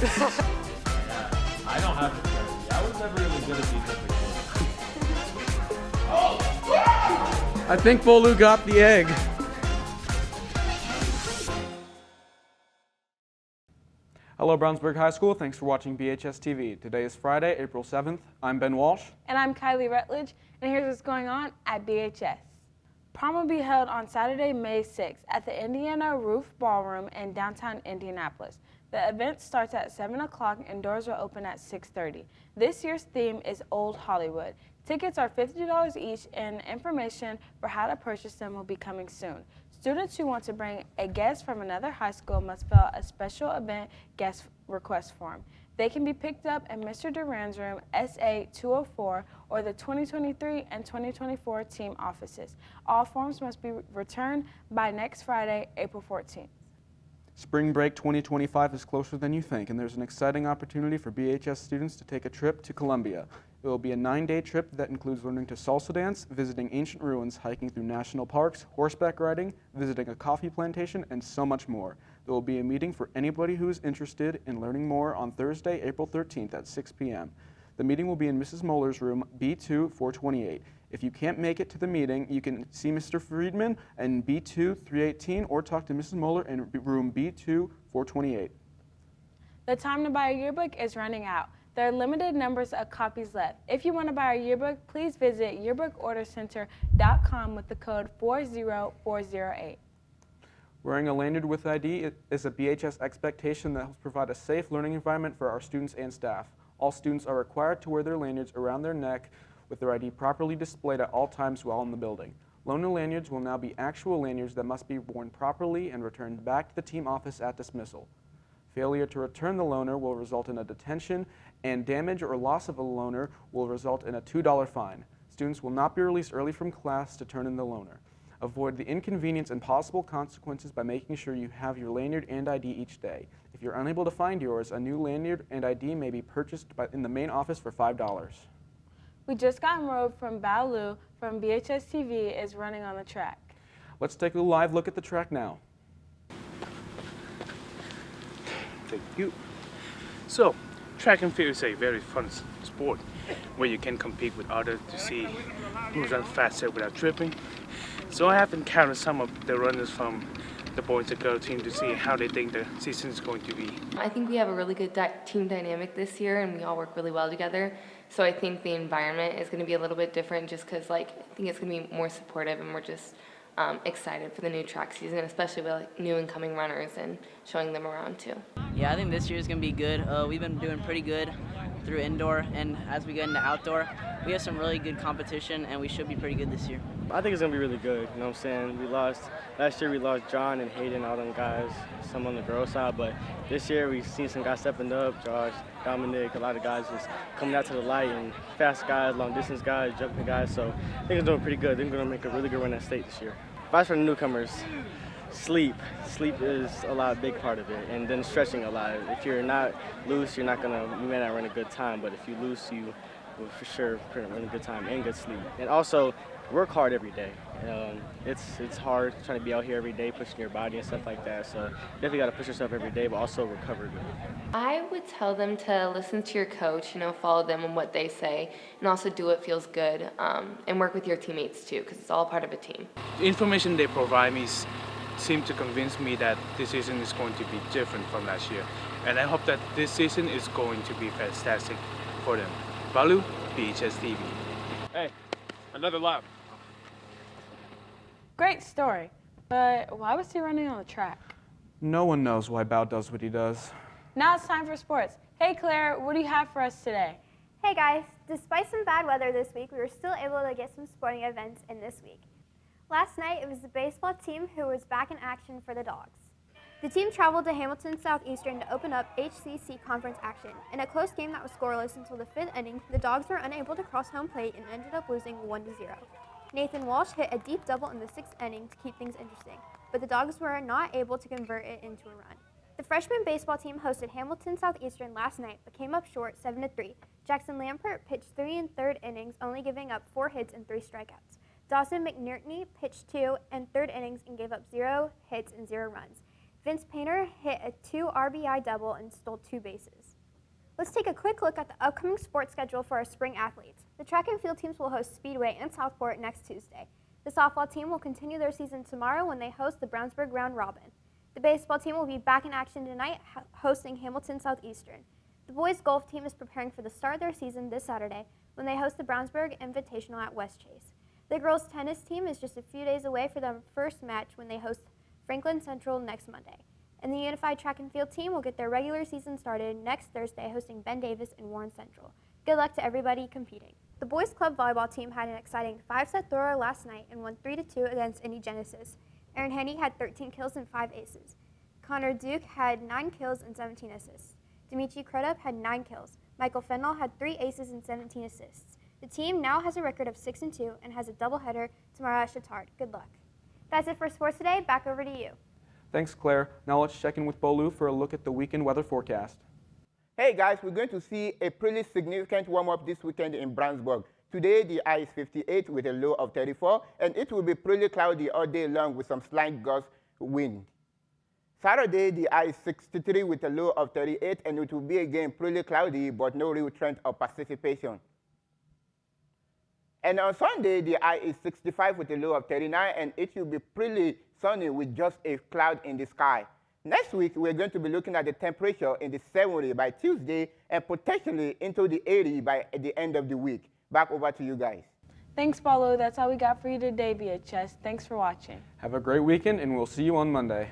I don't have to tell you. I was never really good at defensive. I think Bolu got the egg. Hello, Brownsburg High School. Thanks for watching BHS TV. Today is Friday, April 7th. I'm Ben Walsh. And I'm Kylie Rutledge, and here's what's going on at BHS. Prom will be held on Saturday, May 6th at the Indiana Roof Ballroom in downtown Indianapolis. The event starts at 7 o'clock and doors will open at 6:30. This year's theme is Old Hollywood. Tickets are $50 each, and information for how to purchase them will be coming soon. Students who want to bring a guest from another high school must fill out a special event guest request form. They can be picked up in Mr. Duran's room, SA 204, or the 2023 and 2024 team offices. All forms must be returned by next Friday, April 14th. Spring break 2025 is closer than you think, and there's an exciting opportunity for BHS students to take a trip to Columbia. It will be a 9-day trip that includes learning to salsa dance, visiting ancient ruins, hiking through national parks, horseback riding, visiting a coffee plantation, and so much more. There will be a meeting for anybody who is interested in learning more on Thursday, April 13th at 6 p.m. The meeting will be in Mrs. Muller's room, B2 428. If you can't make it to the meeting, you can see Mr. Friedman in B2 318 or talk to Mrs. Muller in room B2 428. The time to buy a yearbook is running out. There are limited numbers of copies left. If you want to buy a yearbook, please visit yearbookordercenter.com with the code 40408. Wearing a lanyard with ID is a BHS expectation that helps provide a safe learning environment for our students and staff. All students are required to wear their lanyards around their neck with their ID properly displayed at all times while in the building. Loaner lanyards will now be actual lanyards that must be worn properly and returned back to the team office at dismissal. Failure to return the loaner will result in a detention, and damage or loss of a loaner will result in a $2 fine. Students will not be released early from class to turn in the loaner. Avoid the inconvenience and possible consequences by making sure you have your lanyard and ID each day. If you're unable to find yours, a new lanyard and ID may be purchased in the main office for $5. We just got enrolled from Baolu from BHS TV is running on the track. Let's take a live look at the track now. Thank you. So, track and field is a very fun sport where you can compete with others to see who runs faster without tripping. So I have encountered some of the runners from the boys and girls team to see how they think the season is going to be. I think we have a really good team dynamic this year, and we all work really well together. So I think the environment is going to be a little bit different just because I think it's going to be more supportive, and we're just excited for the new track season, especially with new incoming runners and showing them around too. Yeah, I think this year is going to be good. We've been doing pretty good through indoor, and as we get into outdoor, we have some really good competition, and we should be pretty good this year. I think it's going to be really good, you know what I'm saying? Last year we lost John and Hayden, all them guys, some on the girls' side, but this year we've seen some guys stepping up, Josh, Dominic, a lot of guys just coming out to the light, and fast guys, long distance guys, jumping guys, so I think it's doing pretty good. They're going to make a really good run at state this year. Advice for the newcomers, sleep. Sleep is a big part of it, and then stretching a lot. If you're not loose, you may not run a good time, but if you loose, you will for sure run a good time and good sleep. And also, work hard every day. It's hard trying to be out here every day, pushing your body and stuff like that, so definitely got to push yourself every day, but also recover good. I would tell them to listen to your coach, follow them on what they say, and also do what feels good, and work with your teammates too, because it's all part of a team. The information they provide me seems to convince me that this season is going to be different from last year, and I hope that this season is going to be fantastic for them. Balu, BHS TV. Hey, another lap. Great story, but why was he running on the track? No one knows why Bao does what he does. Now it's time for sports. Hey Claire, what do you have for us today? Hey guys, despite some bad weather this week, we were still able to get some sporting events in this week. Last night, it was the baseball team who was back in action for the Dogs. The team traveled to Hamilton Southeastern to open up HCC conference action. In a close game that was scoreless until the 5th inning, the Dogs were unable to cross home plate and ended up losing 1-0. Nathan Walsh hit a deep double in the 6th inning to keep things interesting, but the Dogs were not able to convert it into a run. The freshman baseball team hosted Hamilton Southeastern last night, but came up short 7-3. Jackson Lampert pitched 3 3rd innings, only giving up 4 hits and 3 strikeouts. Dawson McNerney pitched 2 3rd innings and gave up 0 hits and 0 runs. Vince Painter hit a 2 RBI double and stole 2 bases. Let's take a quick look at the upcoming sports schedule for our spring athletes. The track and field teams will host Speedway and Southport next Tuesday. The softball team will continue their season tomorrow when they host the Brownsburg Round Robin. The baseball team will be back in action tonight, hosting Hamilton Southeastern. The boys golf team is preparing for the start of their season this Saturday when they host the Brownsburg Invitational at West Chase. The girls tennis team is just a few days away for their first match when they host Franklin Central next Monday. And the unified track and field team will get their regular season started next Thursday, hosting Ben Davis and Warren Central. Good luck to everybody competing. The boys club volleyball team had an exciting 5-set thrower last night and won 3-2 against Indy Genesis. Aaron Henney had 13 kills and 5 aces. Connor Duke had 9 kills and 17 assists. Dimitri Crudup had 9 kills. Michael Fennell had 3 aces and 17 assists. The team now has a record of 6-2 and has a doubleheader tomorrow at Chittard. Good luck. That's it for sports today. Back over to you. Thanks, Claire. Now let's check in with Bolu for a look at the weekend weather forecast. Hey guys, we're going to see a pretty significant warm-up this weekend in Brownsburg. Today, the high is 58 with a low of 34, and it will be pretty cloudy all day long with some slight gust wind. Saturday, the high is 63 with a low of 38, and it will be again pretty cloudy, but no real trend of precipitation. And on Sunday, the high is 65 with a low of 39, and it will be pretty sunny with just a cloud in the sky. Next week, we're going to be looking at the temperature in the 70s by Tuesday and potentially into the 80s by the end of the week. Back over to you guys. Thanks, Paulo. That's all we got for you today, BHS. Thanks for watching. Have a great weekend, and we'll see you on Monday.